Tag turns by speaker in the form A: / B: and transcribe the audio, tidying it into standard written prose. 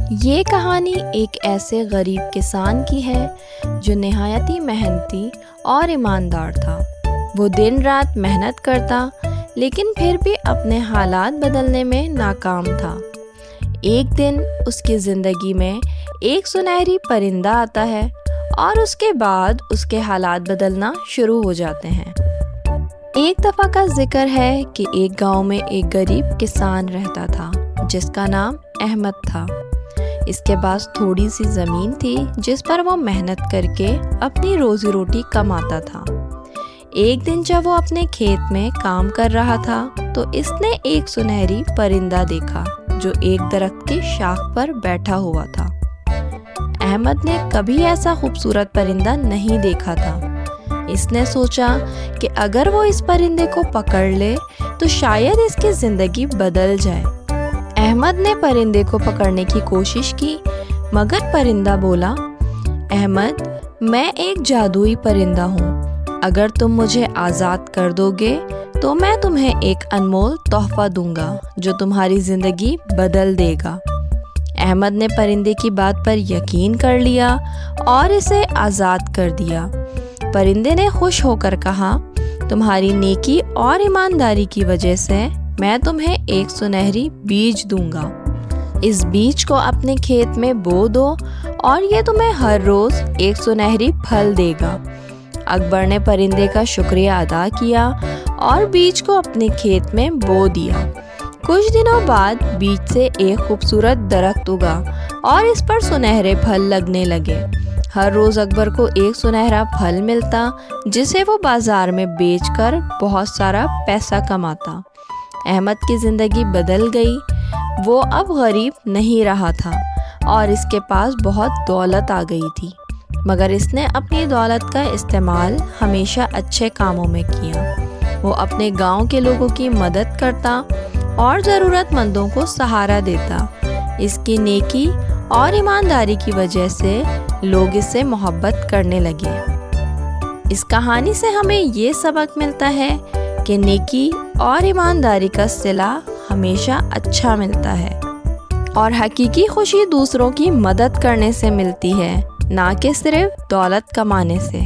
A: یہ کہانی ایک ایسے غریب کسان کی ہے جو نہایت ہی محنتی اور ایماندار تھا۔ وہ دن رات محنت کرتا لیکن پھر بھی اپنے حالات بدلنے میں ناکام تھا۔ ایک دن اس کی زندگی میں ایک سنہری پرندہ آتا ہے اور اس کے بعد اس کے حالات بدلنا شروع ہو جاتے ہیں۔ ایک دفعہ کا ذکر ہے کہ ایک گاؤں میں ایک غریب کسان رہتا تھا جس کا نام احمد تھا۔ اس کے پاس تھوڑی سی زمین تھی جس پر وہ محنت کر کے اپنی روزی روٹی کماتا تھا۔ ایک دن جب وہ اپنے کھیت میں کام کر رہا تھا تو اس نے ایک سنہری پرندہ دیکھا جو ایک درخت کی شاخ پر بیٹھا ہوا تھا۔ احمد نے کبھی ایسا خوبصورت پرندہ نہیں دیکھا تھا۔ اس نے سوچا کہ اگر وہ اس پرندے کو پکڑ لے تو شاید اس کی زندگی بدل جائے۔ احمد نے پرندے کو پکڑنے کی کوشش کی مگر پرندہ بولا، احمد، میں ایک جادوئی پرندہ ہوں۔ اگر تم مجھے آزاد کر دو گے تو میں تمہیں ایک انمول تحفہ دوں گا جو تمہاری زندگی بدل دے گا۔ احمد نے پرندے کی بات پر یقین کر لیا اور اسے آزاد کر دیا۔ پرندے نے خوش ہو کر کہا، تمہاری نیکی اور ایمانداری کی وجہ سے میں تمہیں ایک سنہری بیج دوں گا۔ اس بیج کو اپنے کھیت میں بو دو اور یہ تمہیں ہر روز ایک سنہری پھل دے گا۔ اکبر نے پرندے کا شکریہ ادا کیا اور بیج کو اپنے کھیت میں بو دیا۔ کچھ دنوں بعد بیج سے ایک خوبصورت درخت اگا اور اس پر سنہرے پھل لگنے لگے۔ ہر روز اکبر کو ایک سنہرا پھل ملتا جسے وہ بازار میں بیچ کر بہت سارا پیسہ کماتا۔ احمد کی زندگی بدل گئی۔ وہ اب غریب نہیں رہا تھا اور اس کے پاس بہت دولت آ گئی تھی، مگر اس نے اپنی دولت کا استعمال ہمیشہ اچھے کاموں میں کیا۔ وہ اپنے گاؤں کے لوگوں کی مدد کرتا اور ضرورت مندوں کو سہارا دیتا۔ اس کی نیکی اور ایمانداری کی وجہ سے لوگ اس سے محبت کرنے لگے۔ اس کہانی سے ہمیں یہ سبق ملتا ہے کہ نیکی اور ایمانداری کا صلہ ہمیشہ اچھا ملتا ہے اور حقیقی خوشی دوسروں کی مدد کرنے سے ملتی ہے، نہ کہ صرف دولت کمانے سے۔